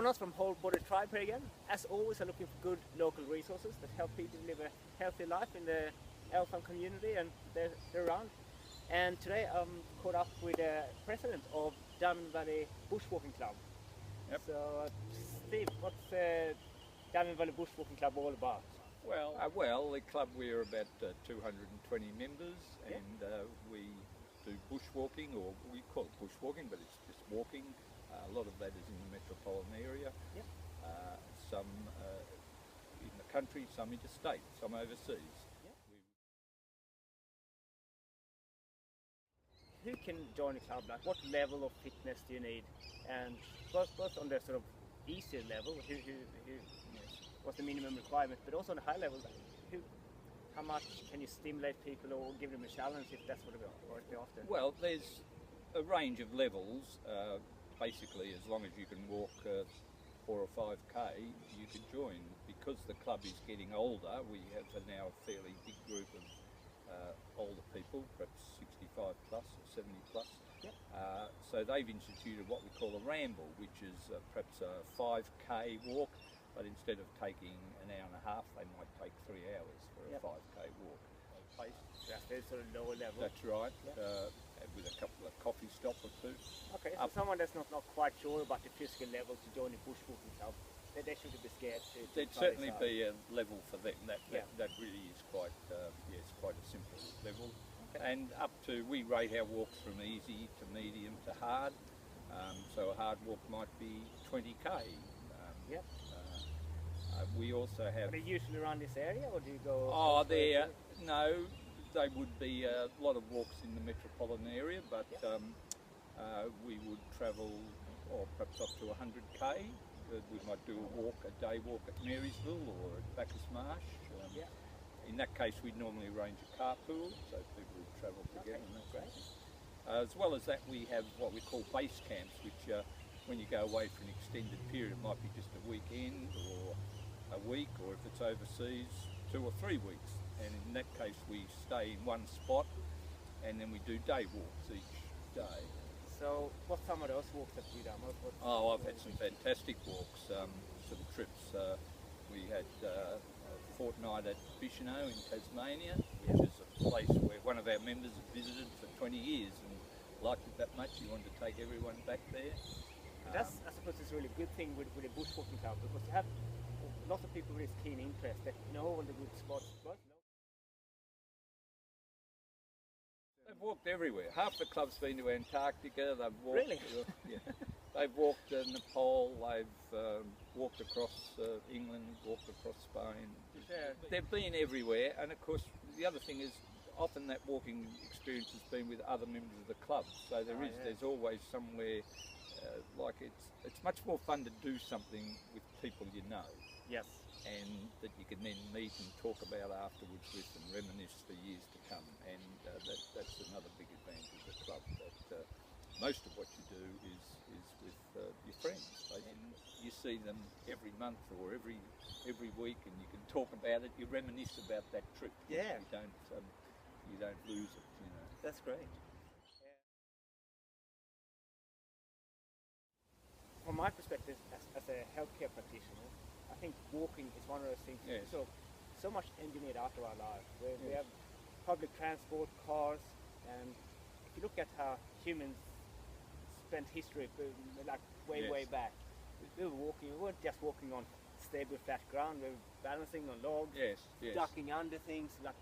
Jonas from WholeBodyChiro here again. As always, I'm looking for good local resources that help people live a healthy life in the elephant community and they're around. And today I'm caught up with the president of Diamond Valley Bushwalking Club. Yep. So, Steve, what's Diamond Valley Bushwalking Club all about? Well, the club, we're about 220 members, and we do bushwalking, or we call it bushwalking, but it's just walking. A lot of that is in the metropolitan area, Yep. Some in the country, some interstate, some overseas. Yep. Who can join the club? Like, what level of fitness do you need? And both on the sort of easier level, what's the minimum requirement, but also on the high level, how much can you stimulate people or give them a challenge if that's what they're after? Well, there's a range of levels. Basically, as long as you can walk 4 or 5k, you can join. Because the club is getting older, we have now a fairly big group of older people, perhaps 65 plus or 70 plus. Yep. So they've instituted what we call a ramble, which is perhaps a 5k walk, but instead of taking an hour and a half, they might take 3 hours for a 5k walk. That's sort of lower level. That's right. Yep. With a couple of coffee stop or two. Okay, so someone that's not quite sure about the physical level to join a bushwalking club, they shouldn't be scared to There'd certainly be a level for them. That really is quite it's quite a simple level. Okay. And up to, we rate our walks from easy to medium to hard. So a hard walk might be 20k. Yep. We also have. Are they usually around this area, or do you go? Oh, no. They would be a lot of walks in the metropolitan area, but we would travel, perhaps up to 100k. We might do a day walk at Marysville or at Bacchus Marsh. In that case, we'd normally arrange a carpool, so people would travel together. Okay, and that great. As well as that, we have what we call base camps, which when you go away for an extended period, it might be just a weekend or a week, or if it's overseas, 2 or 3 weeks. And in that case, we stay in one spot, and then we do day walks each day. So, what's some of those walks that you've done? I've had some fantastic walks, some trips. We had a fortnight at Bicheno in Tasmania, which is a place where one of our members had visited for 20 years and liked it that much. He wanted to take everyone back there. I suppose it's a really good thing with a bushwalking club, because you have lots of people with keen interest that know all the good spots. They've walked everywhere. Half the club's been to Antarctica. They've walked. Really? They've walked Nepal. They've walked across England. Walked across Spain. They've been everywhere. And of course, the other thing is, often that walking experience has been with other members of the club. So there's always somewhere. Like it's much more fun to do something with people you know. Yes. And that you can then meet and talk about afterwards with and reminisce for years to come. And that's another big advantage of the club, that most of what you do is with your friends. And you see them every month or every week, and you can talk about it, you reminisce about that trip. Yeah. You don't lose it, you know. That's great. From my perspective, as a healthcare practitioner, I think walking is one of those things. Yes. So much engineered out of our lives. We have public transport, cars, and if you look at how humans spent history, like way back, we were walking. We weren't just walking on stable flat ground. We were balancing on logs, ducking under things, like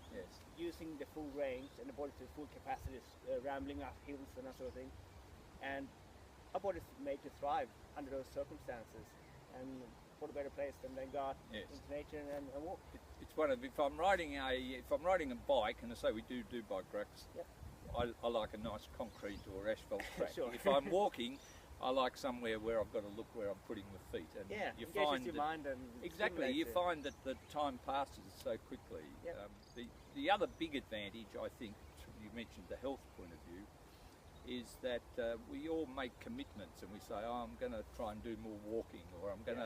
using the full range and the body to full capacity, rambling up hills and that sort of thing. And our body's made to thrive under those circumstances, and what a better place than they got into nature and walk. It's one of, if I'm riding a bike, and I say we do bike racks, I like a nice concrete or asphalt track. Sure. If I'm walking, I like somewhere where I've got to look where I'm putting my feet, and you find your mind and you find that the time passes so quickly. The other big advantage, I think, you mentioned the health point of view, is that we all make commitments and we say, I'm going to try and do more walking, or I'm going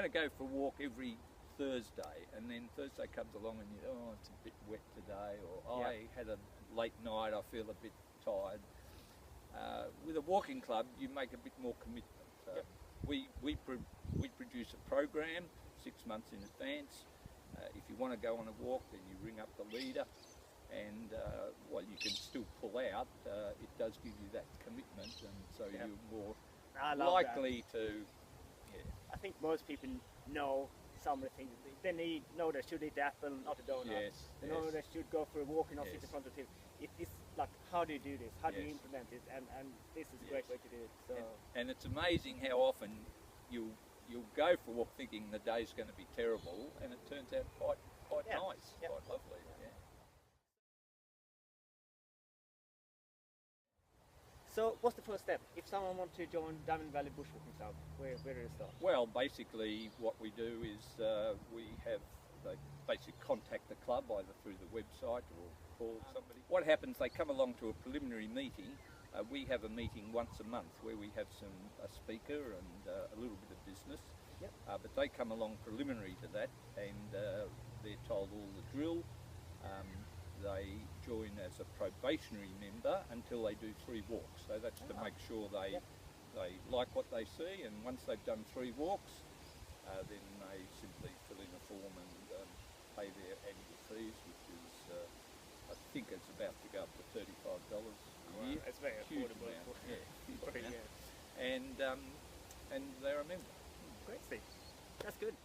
to go for a walk every Thursday, and then Thursday comes along and it's a bit wet today, or I had a late night, I feel a bit tired. With a walking club, you make a bit more commitment. we produce a program 6 months in advance. If you want to go on a walk, then you ring up the leader, and while you can still pull out, it does give you that commitment, and so you're more likely to. Yeah. I think most people know some of the things. They know they should eat the apple, not the donut. Yes, they know they should go for a walk and not sit Yes. in front of the TV. It's like, how do you do this? How do you Yes. implement it? And this is a great way to do it. So And it's amazing how often you'll go for a walk thinking the day's going to be terrible, and it turns out quite Yeah. nice, Yeah. quite lovely. Yeah. So what's the first step? If someone wants to join Diamond Valley Bushwalking Club, where do they start? Well, basically what we do is they basically contact the club either through the website or call somebody. What happens, they come along to a preliminary meeting. We have a meeting once a month where we have a speaker and a little bit of business. Yep. But they come along preliminary to that, and they're told all the drill. They join as a probationary member until they do 3 walks. So that's to make sure they like what they see, and once they've done 3 walks, then they simply fill in a form and pay their annual fees, which is I think it's about to go up to $35 a year. It's very Huge affordable. amount, yeah, huge For a amount. year. And they're a member. Great, Steve. That's good.